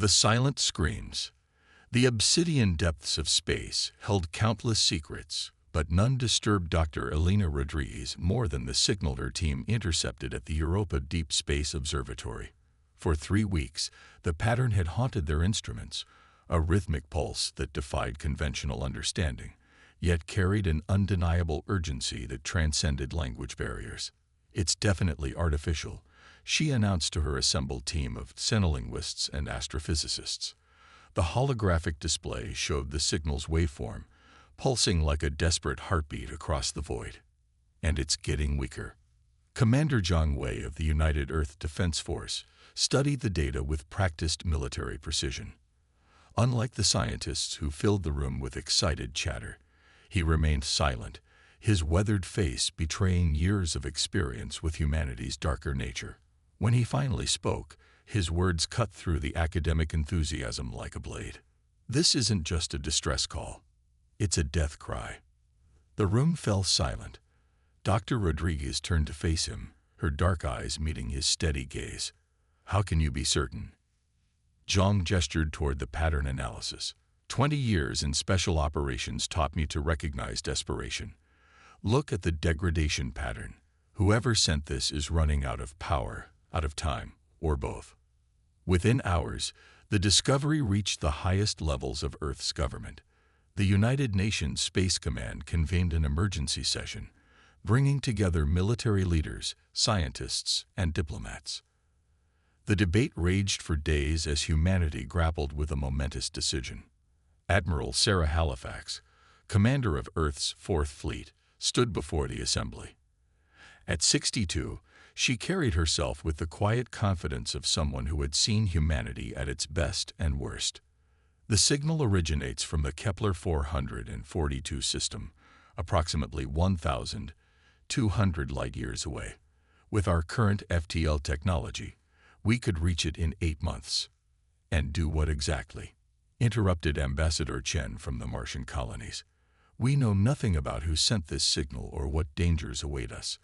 The silent screams. The obsidian depths of space held countless secrets, but none disturbed Dr. Elena Rodriguez more than the signal her team intercepted at the Europa Deep Space Observatory. For 3 weeks, the pattern had haunted their instruments, a rhythmic pulse that defied conventional understanding, yet carried an undeniable urgency that transcended language barriers. "It's definitely artificial," she announced to her assembled team of xenolinguists and astrophysicists. The holographic display showed the signal's waveform, pulsing like a desperate heartbeat across the void. "And it's getting weaker." Commander Zhang Wei of the United Earth Defense Force studied the data with practiced military precision. Unlike the scientists who filled the room with excited chatter, he remained silent, his weathered face betraying years of experience with humanity's darker nature. When he finally spoke, his words cut through the academic enthusiasm like a blade. "This isn't just a distress call. It's a death cry." The room fell silent. Dr. Rodriguez turned to face him, her dark eyes meeting his steady gaze. "How can you be certain?" Zhang gestured toward the pattern analysis. 20 years in special operations taught me to recognize desperation. Look at the degradation pattern. Whoever sent this is running out of power, out of time, or both. Within hours, the discovery reached the highest levels of Earth's government. The United Nations Space Command convened an emergency session, bringing together military leaders, scientists, and diplomats. The debate raged for days as humanity grappled with a momentous decision. Admiral Sarah Halifax, commander of Earth's Fourth Fleet, stood before the assembly. At 62, she carried herself with the quiet confidence of someone who had seen humanity at its best and worst. "The signal originates from the Kepler 442 system, approximately 1,200 light-years away. With our current FTL technology, we could reach it in 8 months." "And do what exactly?" interrupted Ambassador Chen from the Martian colonies. "We know nothing about who sent this signal or what dangers await us."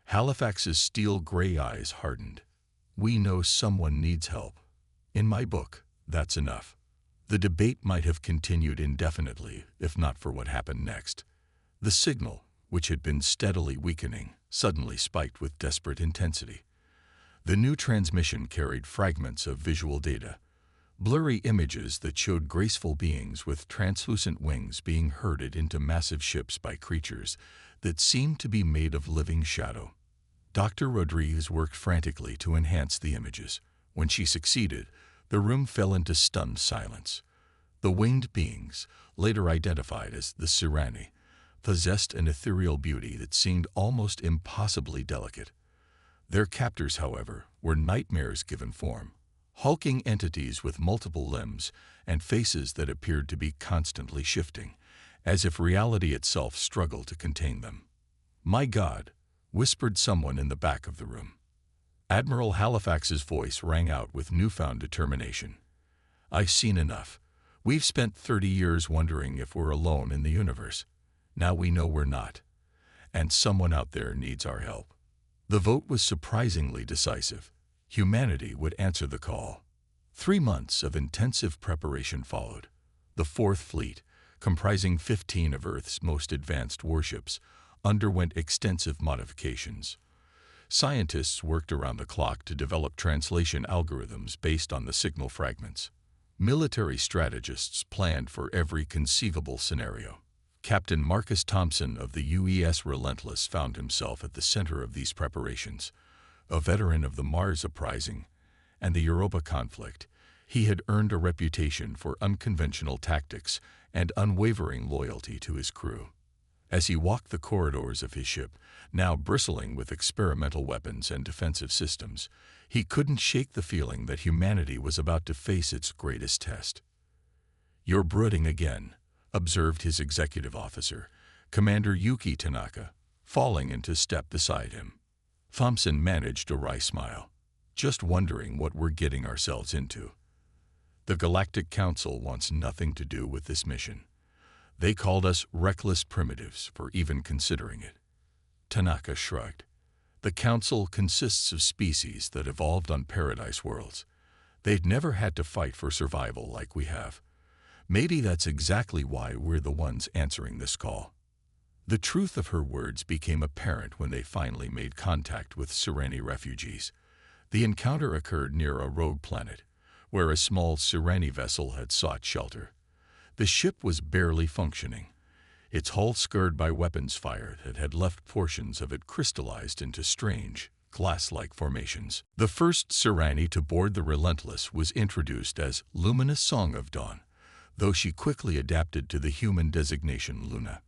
Halifax's steel-gray eyes hardened. "We know someone needs help. In my book, that's enough." The debate might have continued indefinitely if not for what happened next. The signal, which had been steadily weakening, suddenly spiked with desperate intensity. The new transmission carried fragments of visual data, blurry images that showed graceful beings with translucent wings being herded into massive ships by creatures that seemed to be made of living shadow. Dr. Rodriguez worked frantically to enhance the images. When she succeeded, the room fell into stunned silence. The winged beings, later identified as the Sirani, possessed an ethereal beauty that seemed almost impossibly delicate. Their captors, however, were nightmares given form, hulking entities with multiple limbs and faces that appeared to be constantly shifting, as if reality itself struggled to contain them. "My God," whispered someone in the back of the room. Admiral Halifax's voice rang out with newfound determination. "I've seen enough. We've spent 30 years wondering if we're alone in the universe. Now we know we're not. And someone out there needs our help." The vote was surprisingly decisive. Humanity would answer the call. 3 months of intensive preparation followed. The Fourth Fleet, comprising 15 of Earth's most advanced warships, underwent extensive modifications. Scientists worked around the clock to develop translation algorithms based on the signal fragments. Military strategists planned for every conceivable scenario. Captain Marcus Thompson of the UES Relentless found himself at the center of these preparations. A veteran of the Mars Uprising and the Europa conflict, he had earned a reputation for unconventional tactics and unwavering loyalty to his crew. As he walked the corridors of his ship, now bristling with experimental weapons and defensive systems, he couldn't shake the feeling that humanity was about to face its greatest test. "You're brooding again," observed his executive officer, Commander Yuki Tanaka, falling into step beside him. Thompson managed a wry smile. "Just wondering what we're getting ourselves into. The Galactic Council wants nothing to do with this mission. They called us reckless primitives for even considering it." Tanaka shrugged. "The Council consists of species that evolved on paradise worlds. They'd never had to fight for survival like we have. Maybe that's exactly why we're the ones answering this call. The truth of her words became apparent when they finally made contact with Sireni refugees. The encounter occurred near a rogue planet, where a small Sireni vessel had sought shelter. The ship was barely functioning, its hull scarred by weapons fire that had left portions of it crystallized into strange, glass-like formations. The first Sireni to board the Relentless was introduced as Luminous Song of Dawn, though she quickly adapted to the human designation Luna.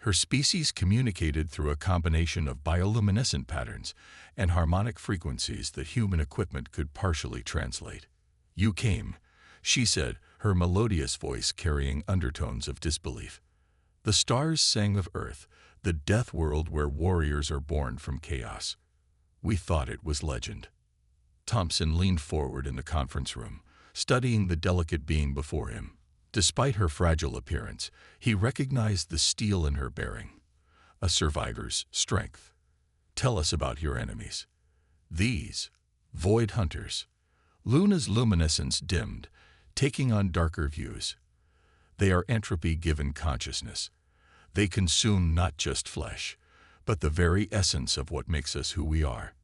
Her species communicated through a combination of bioluminescent patterns and harmonic frequencies that human equipment could partially translate. "You came," she said, her melodious voice carrying undertones of disbelief. "The stars sang of Earth, the death world where warriors are born from chaos. We thought it was legend." Thompson leaned forward in the conference room, studying the delicate being before him. Despite her fragile appearance, he recognized the steel in her bearing, a survivor's strength. "Tell us about your enemies." "These void hunters." Luna's luminescence dimmed, taking on darker views. "They are entropy given consciousness. They consume not just flesh, but the very essence of what makes us who we are.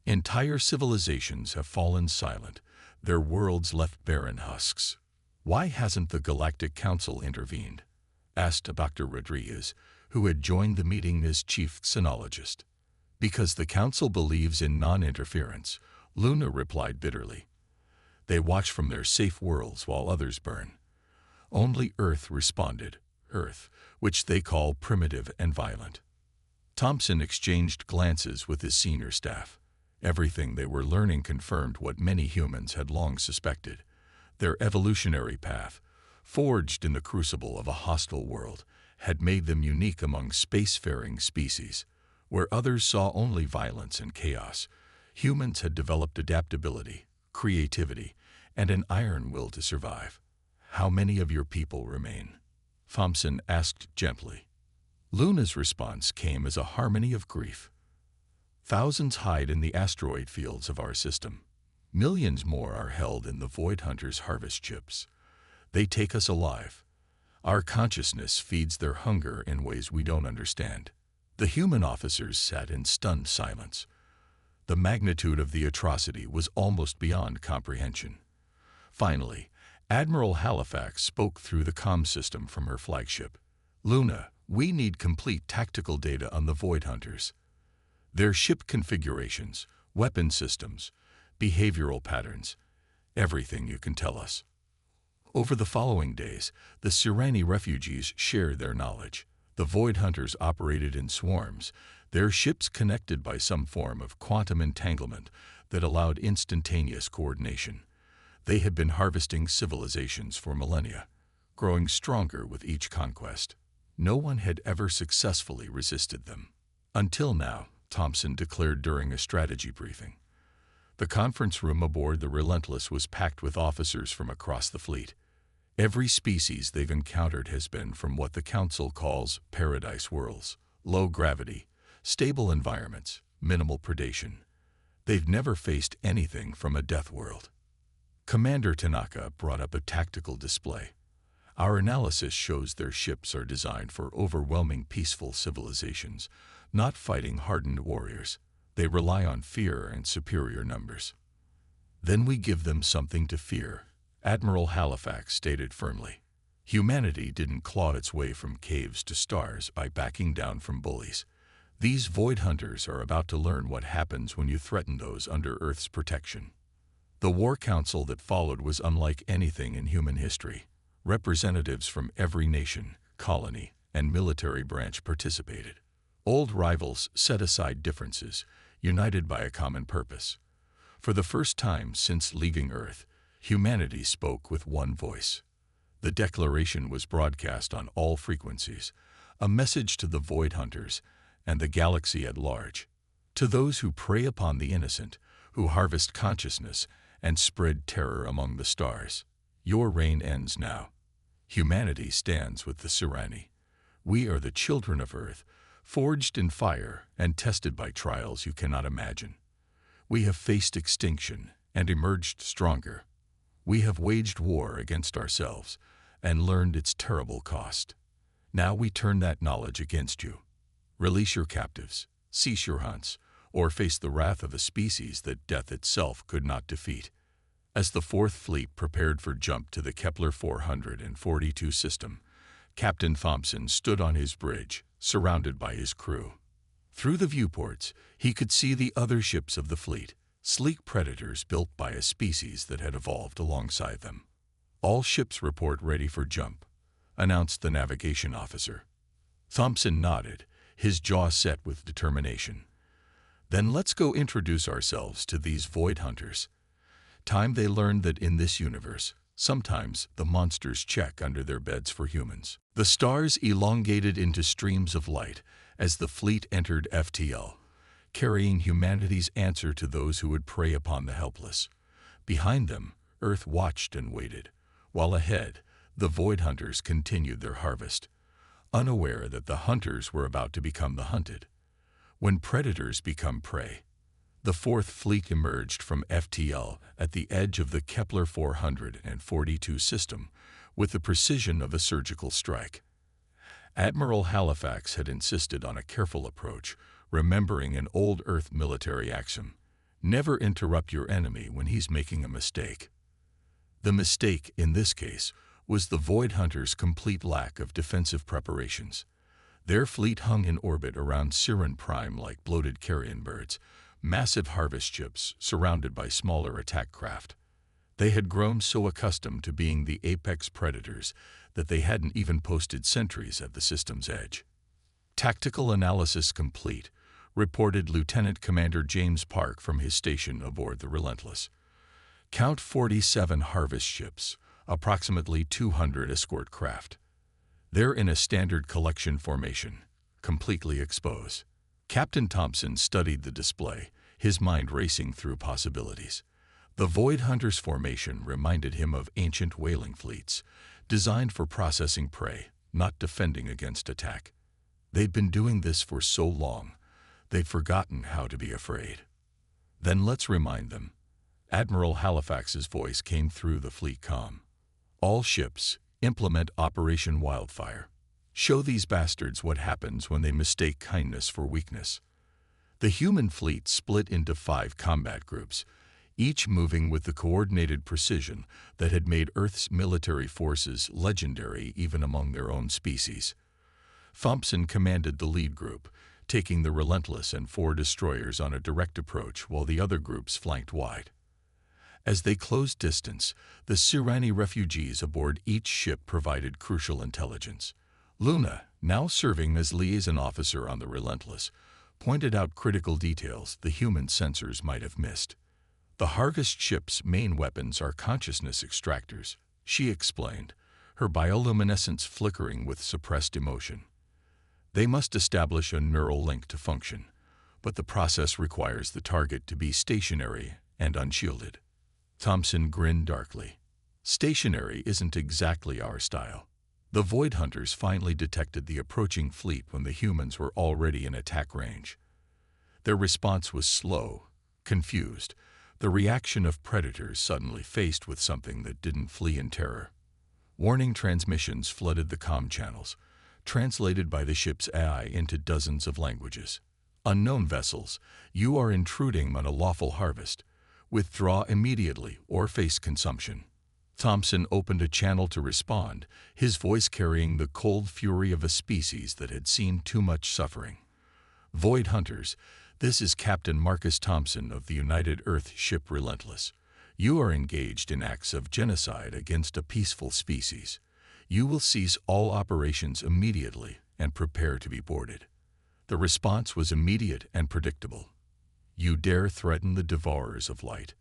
Entire civilizations have fallen silent, their worlds left barren husks." "Why hasn't the Galactic Council intervened?" asked Dr. Rodriguez, who had joined the meeting as chief xenologist. "Because the Council believes in non-interference," Luna replied bitterly. "They watch from their safe worlds while others burn. Only Earth responded, Earth, which they call primitive and violent." Thompson exchanged glances with his senior staff. Everything they were learning confirmed what many humans had long suspected. Their evolutionary path, forged in the crucible of a hostile world, had made them unique among spacefaring species. Where others saw only violence and chaos, humans had developed adaptability, creativity, and an iron will to survive. "How many of your people remain?" Thompson asked gently. Luna's response came as a harmony of grief. "Thousands hide in the asteroid fields of our system. Millions more are held in the Void Hunters' harvest chips. They take us alive. Our consciousness feeds their hunger in ways we don't understand." The human officers sat in stunned silence. The magnitude of the atrocity was almost beyond comprehension. Finally, Admiral Halifax spoke through the comm system from her flagship. "Luna, we need complete tactical data on the Void Hunters. Their ship configurations, weapon systems, behavioral patterns, everything you can tell us." Over the following days, the Sireni refugees shared their knowledge. The Void Hunters operated in swarms, their ships connected by some form of quantum entanglement that allowed instantaneous coordination. They had been harvesting civilizations for millennia, growing stronger with each conquest. No one had ever successfully resisted them. "Until now," Thompson declared during a strategy briefing. The conference room aboard the Relentless was packed with officers from across the fleet. Every species they've encountered has been from what the Council calls paradise worlds: low gravity, stable environments, minimal predation. They've never faced anything from a death world. Commander Tanaka brought up a tactical display. "Our analysis shows their ships are designed for overwhelming peaceful civilizations, not fighting hardened warriors. They rely on fear and superior numbers." "Then we give them something to fear," Admiral Halifax stated firmly. "Humanity didn't claw its way from caves to stars by backing down from bullies. These Void Hunters are about to learn what happens when you threaten those under Earth's protection." The war council that followed was unlike anything in human history. Representatives from every nation, colony, and military branch participated. Old rivals set aside differences, united by a common purpose. For the first time since leaving Earth, humanity spoke with one voice. The declaration was broadcast on all frequencies, a message to the Void Hunters and the galaxy at large. To those who prey upon the innocent, who harvest consciousness and spread terror among the stars, your reign ends now. Humanity stands with the Sireni. We are the children of Earth, forged in fire and tested by trials you cannot imagine. We have faced extinction and emerged stronger. We have waged war against ourselves and learned its terrible cost. Now we turn that knowledge against you. Release your captives, cease your hunts, or face the wrath of a species that death itself could not defeat. As the Fourth Fleet prepared for jump to the Kepler 442 system, Captain Thompson stood on his bridge, surrounded by his crew. Through the viewports, he could see the other ships of the fleet, sleek predators built by a species that had evolved alongside them. "All ships report ready for jump," announced the navigation officer. Thompson nodded, his jaw set with determination. "Then let's go introduce ourselves to these void hunters." Time they learned that in this universe, sometimes the monsters check under their beds for humans. The stars elongated into streams of light as the fleet entered FTL, carrying humanity's answer to those who would prey upon the helpless. Behind them, Earth watched and waited, while ahead, the void hunters continued their harvest, unaware that the hunters were about to become the hunted. When predators become prey, the Fourth Fleet emerged from FTL at the edge of the Kepler 442 system with the precision of a surgical strike. Admiral Halifax had insisted on a careful approach, remembering an old Earth military axiom: never interrupt your enemy when he's making a mistake. The mistake, in this case, was the Void Hunters' complete lack of defensive preparations. Their fleet hung in orbit around Siren Prime like bloated carrion birds, massive harvest ships surrounded by smaller attack craft. They had grown so accustomed to being the apex predators that they hadn't even posted sentries at the system's edge. "Tactical analysis complete," reported Lieutenant Commander James Park from his station aboard the Relentless. "Count 47 harvest ships, approximately 200 escort craft. They're in a standard collection formation, completely exposed." Captain Thompson studied the display, his mind racing through possibilities. The Void Hunters formation reminded him of ancient whaling fleets, designed for processing prey, not defending against attack. They'd been doing this for so long, they'd forgotten how to be afraid. "Then let's remind them." Admiral Halifax's voice came through the fleet comm. "All ships, implement Operation Wildfire. Show these bastards what happens when they mistake kindness for weakness." The human fleet split into 5 combat groups, each moving with the coordinated precision that had made Earth's military forces legendary even among their own species. Thompson commanded the lead group, taking the Relentless and 4 destroyers on a direct approach while the other groups flanked wide. As they closed distance, the Sirani refugees aboard each ship provided crucial intelligence. Luna, now serving as liaison officer on the Relentless, pointed out critical details the human sensors might have missed. "The harvest ship's main weapons are consciousness extractors," she explained, her bioluminescence flickering with suppressed emotion. "They must establish a neural link to function, but the process requires the target to be stationary and unshielded." Thompson grinned darkly. "Stationary isn't exactly our style." The Void Hunters finally detected the approaching fleet when the humans were already in attack range. Their response was slow, confused, the reaction of predators suddenly faced with something that didn't flee in terror. Warning transmissions flooded the comm channels, translated by the ship's AI into dozens of languages. "Unknown vessels, you are intruding on a lawful harvest. Withdraw immediately or face consumption." Thompson opened a channel to respond, his voice carrying the cold fury of a species that had seen too much suffering. "Void Hunters, this is Captain Marcus Thompson of the United Earth ship Relentless. You are engaged in acts of genocide against a peaceful species. You will cease all operations immediately and prepare to be boarded." The response was immediate and predictable. "You dare threaten the devourers of light.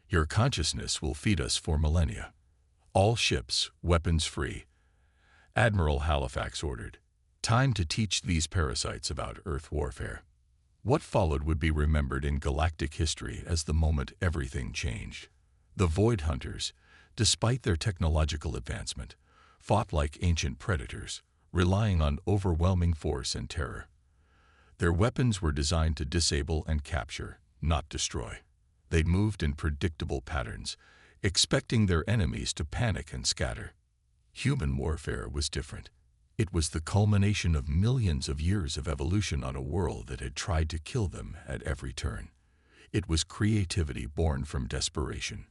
Your consciousness will feed us for millennia. All ships, weapons free." Admiral Halifax ordered. Time to teach these parasites about Earth warfare. What followed would be remembered in galactic history as the moment everything changed. The Void Hunters, despite their technological advancement, fought like ancient predators, relying on overwhelming force and terror. Their weapons were designed to disable and capture, not destroy. They'd moved in predictable patterns, expecting their enemies to panic and scatter. Human warfare was different. It was the culmination of millions of years of evolution on a world that had tried to kill them at every turn. It was creativity born from desperation,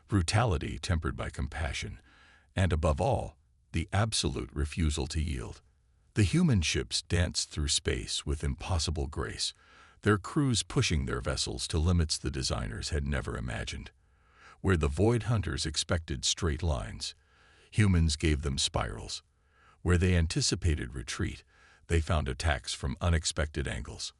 brutality tempered by compassion, and above all, the absolute refusal to yield. The human ships danced through space with impossible grace, their crews pushing their vessels to limits the designers had never imagined. Where the Void Hunters expected straight lines, humans gave them spirals. Where they anticipated retreat, they found attacks from unexpected angles.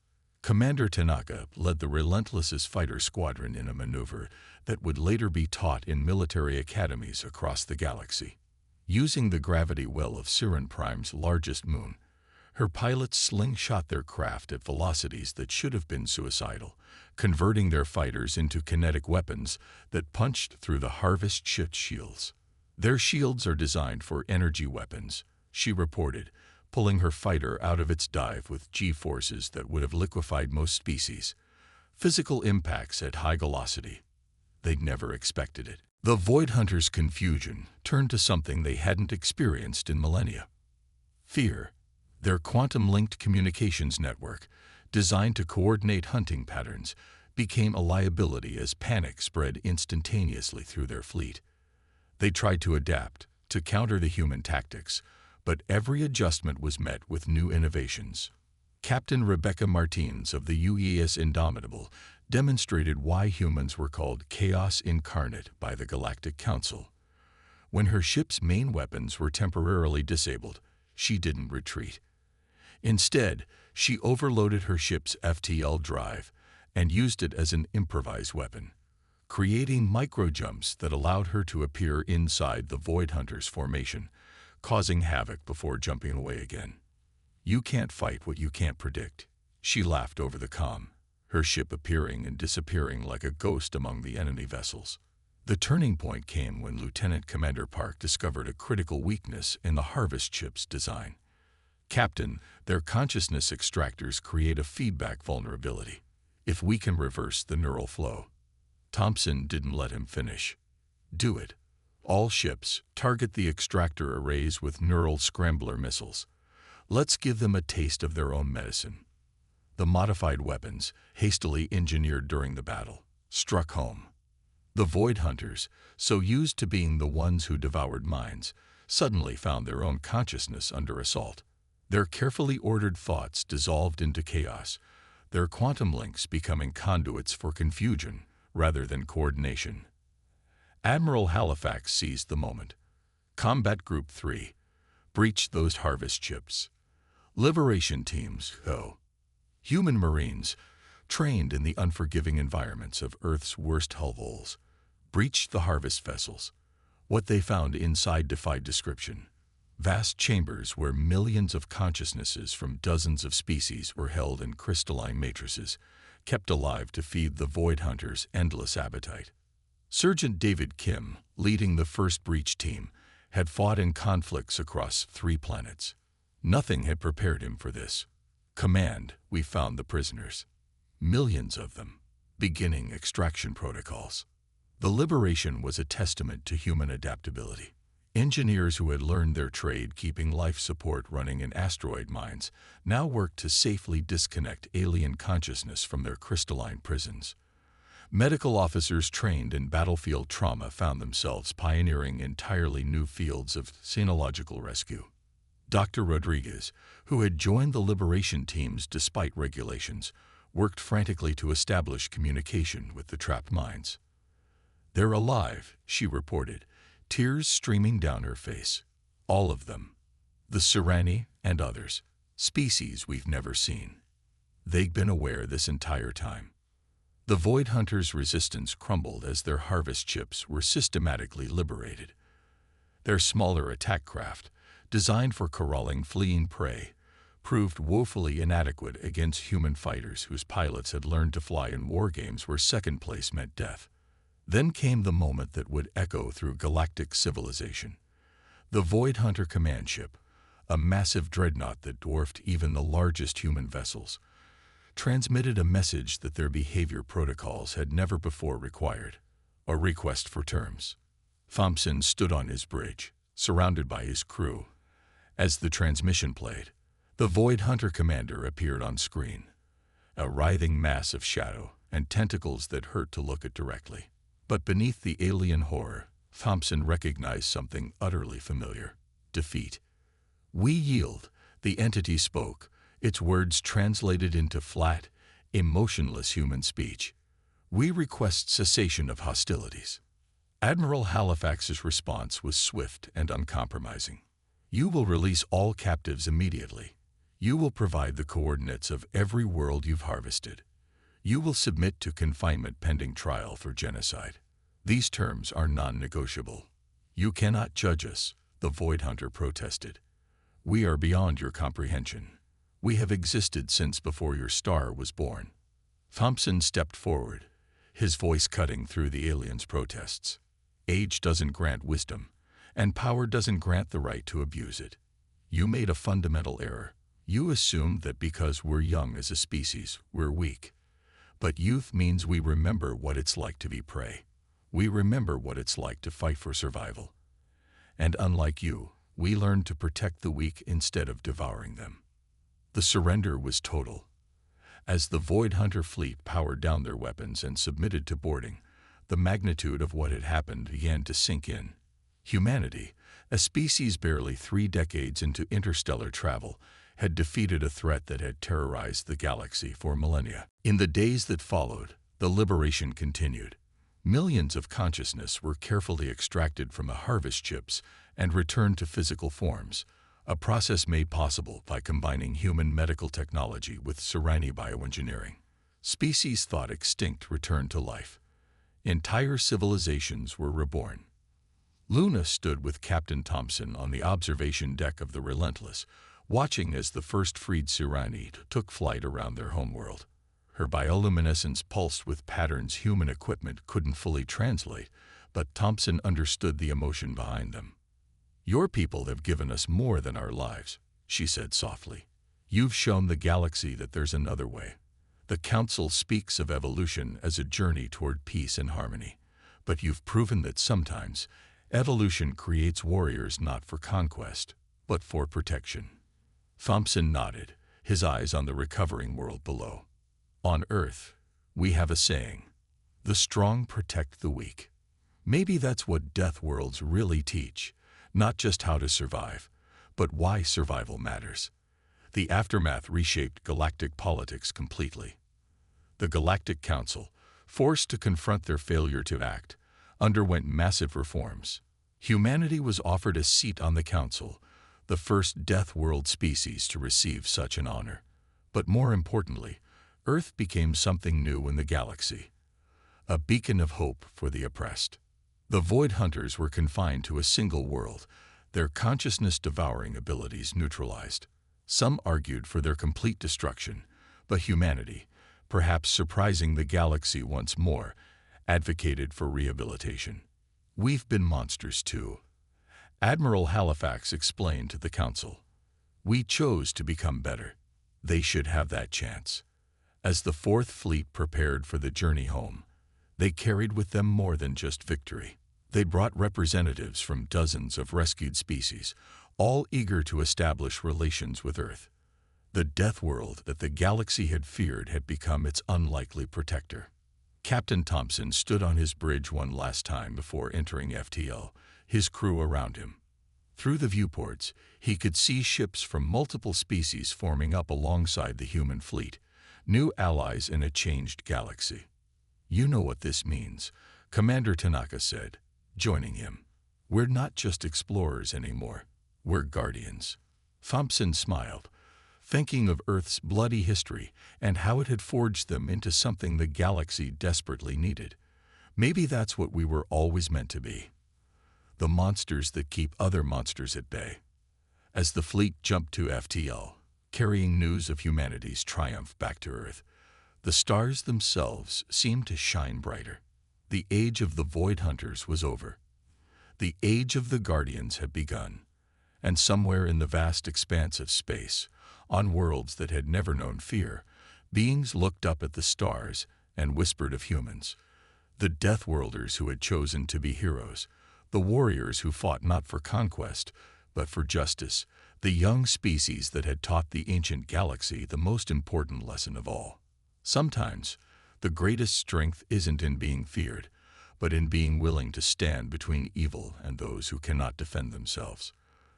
Commander Tanaka led the relentless fighter squadron in a maneuver that would later be taught in military academies across the galaxy. Using the gravity well of Siren Prime's largest moon, her pilots slingshot their craft at velocities that should have been suicidal, converting their fighters into kinetic weapons that punched through the Harvest ship's shields. Their shields are designed for energy weapons, she reported, pulling her fighter out of its dive with G-forces that would have liquefied most species. Physical impacts at high velocity. They'd never expected it. The Void Hunters' confusion turned to something they hadn't experienced in millennia. Fear. Their quantum-linked communications network, designed to coordinate hunting patterns, became a liability as panic spread instantaneously through their fleet. They tried to adapt, to counter the human tactics, but every adjustment was met with new innovations. Captain Rebecca Martins of the UES Indomitable demonstrated why humans were called chaos incarnate by the Galactic Council. When her ship's main weapons were temporarily disabled, she didn't retreat. Instead, she overloaded her ship's FTL drive and used it as an improvised weapon, creating micro-jumps that allowed her to appear inside the Void Hunters' formation, causing havoc before jumping away again. You can't fight what you can't predict, she laughed over the comm, her ship appearing and disappearing like a ghost among the enemy vessels. The turning point came when Lieutenant Commander Park discovered a critical weakness in the Harvest ship's design. Captain, their consciousness extractors create a feedback vulnerability. If we can reverse the neural flow. Thompson didn't let him finish. Do it. All ships target the extractor arrays with neural scrambler missiles. Let's give them a taste of their own medicine. The modified weapons, hastily engineered during the battle, struck home. The Void Hunters, so used to being the ones who devoured minds, suddenly found their own consciousness under assault. Their carefully ordered thoughts dissolved into chaos, their quantum links becoming conduits for confusion rather than coordination. Admiral Halifax seized the moment. Combat Group 3 breached those Harvest ships. Liberation teams, human Marines, trained in the unforgiving environments of Earth's worst hellholes, breached the Harvest vessels. What they found inside defied description. Vast chambers where millions of consciousnesses from dozens of species were held in crystalline matrices, kept alive to feed the Void Hunters' endless appetite. Sergeant David Kim, leading the first breach team, had fought in conflicts across 3 planets. Nothing had prepared him for this. Command, we found the prisoners. Millions of them, beginning extraction protocols. The liberation was a testament to human adaptability. Engineers who had learned their trade keeping life support running in asteroid mines now worked to safely disconnect alien consciousness from their crystalline prisons. Medical officers trained in battlefield trauma found themselves pioneering entirely new fields of xenological rescue. Dr. Rodriguez, who had joined the liberation teams despite regulations, worked frantically to establish communication with the trapped minds. "They're alive," she reported, tears streaming down her face. All of them. The Serani and others. Species we've never seen. They'd been aware this entire time. The Void Hunters' resistance crumbled as their Harvest ships were systematically liberated. Their smaller attack craft, designed for corralling fleeing prey, proved woefully inadequate against human fighters whose pilots had learned to fly in war games where second place meant death. Then came the moment that would echo through galactic civilization. The Void Hunter command ship, a massive dreadnought that dwarfed even the largest human vessels, transmitted a message that their behavior protocols had never before required: a request for terms. Thompson stood on his bridge, surrounded by his crew. As the transmission played, the Void Hunter commander appeared on screen, a writhing mass of shadow and tentacles that hurt to look at directly. But beneath the alien horror, Thompson recognized something utterly familiar: defeat. "We yield," the entity spoke, its words translated into flat, emotionless human speech. "We request cessation of hostilities." Admiral Halifax's response was swift and uncompromising. "You will release all captives immediately. You will provide the coordinates of every world you've harvested. You will submit to confinement pending trial for genocide. These terms are non-negotiable." "You cannot judge us," the Void Hunter protested. "We are beyond your comprehension. We have existed since before your star was born." Thompson stepped forward, his voice cutting through the alien's protests. "Age doesn't grant wisdom, and power doesn't grant the right to abuse it. You made a fundamental error. You assumed that because we're young as a species, we're weak. But youth means we remember what it's like to be prey. We remember what it's like to fight for survival. And unlike you, we learned to protect the weak instead of devouring them." The surrender was total. As the Void Hunter fleet powered down their weapons and submitted to boarding, the magnitude of what had happened began to sink in. Humanity, a species barely 3 decades into interstellar travel, had defeated a threat that had terrorized the galaxy for millennia. In the days that followed, the liberation continued. Millions of consciousness were carefully extracted from the harvest chips and returned to physical forms, a process made possible by combining human medical technology with Serani bioengineering. Species thought extinct returned to life. Entire civilizations were reborn. Luna stood with Captain Thompson on the observation deck of the Relentless, watching as the first freed Serani took flight around their homeworld. Her bioluminescence pulsed with patterns human equipment couldn't fully translate, but Thompson understood the emotion behind them. "Your people have given us more than our lives," she said softly. "You've shown the galaxy that there's another way. The Council speaks of evolution as a journey toward peace and harmony, but you've proven that sometimes evolution creates warriors not for conquest, but for protection." Thompson nodded, his eyes on the recovering world below. "On Earth, we have a saying: the strong protect the weak. Maybe that's what Deathworlds really teach, not just how to survive, but why survival matters." The aftermath reshaped galactic politics completely. The Galactic Council, forced to confront their failure to act, underwent massive reforms. Humanity was offered a seat on the Council, the first Deathworld species to receive such an honor. But more importantly, Earth became something new in the galaxy, a beacon of hope for the oppressed. The Void Hunters were confined to a single world, their consciousness-devouring abilities neutralized. Some argued for their complete destruction, but humanity, perhaps surprising the galaxy once more, advocated for rehabilitation. "We've been monsters too," Admiral Halifax explained to the Council. "We chose to become better. They should have that chance." As the Fourth Fleet prepared for the journey home, they carried with them more than just victory. They brought representatives from dozens of rescued species, all eager to establish relations with Earth. The death world that the galaxy had feared had become its unlikely protector. Captain Thompson stood on his bridge one last time before entering FTL, his crew around him. Through the viewports, he could see ships from multiple species forming up alongside the human fleet, new allies in a changed galaxy. "You know what this means," Commander Tanaka said, joining him. "We're not just explorers anymore. We're guardians." Thompson smiled, thinking of Earth's bloody history and how it had forged them into something the galaxy desperately needed. Maybe that's what we were always meant to be: the monsters that keep other monsters at bay. As the fleet jumped to FTL, carrying news of humanity's triumph back to Earth, the stars themselves seemed to shine brighter. The age of the Void Hunters was over. The age of the Guardians had begun, and somewhere in the vast expanse of space, on worlds that had never known fear, Beings looked up at the stars and whispered of humans, the Deathworlders who had chosen to be heroes, the warriors who fought not for conquest, but for justice, the young species that had taught the ancient galaxy the most important lesson of all. Sometimes, the greatest strength isn't in being feared, but in being willing to stand between evil and those who cannot defend themselves.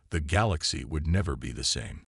The galaxy would never be the same.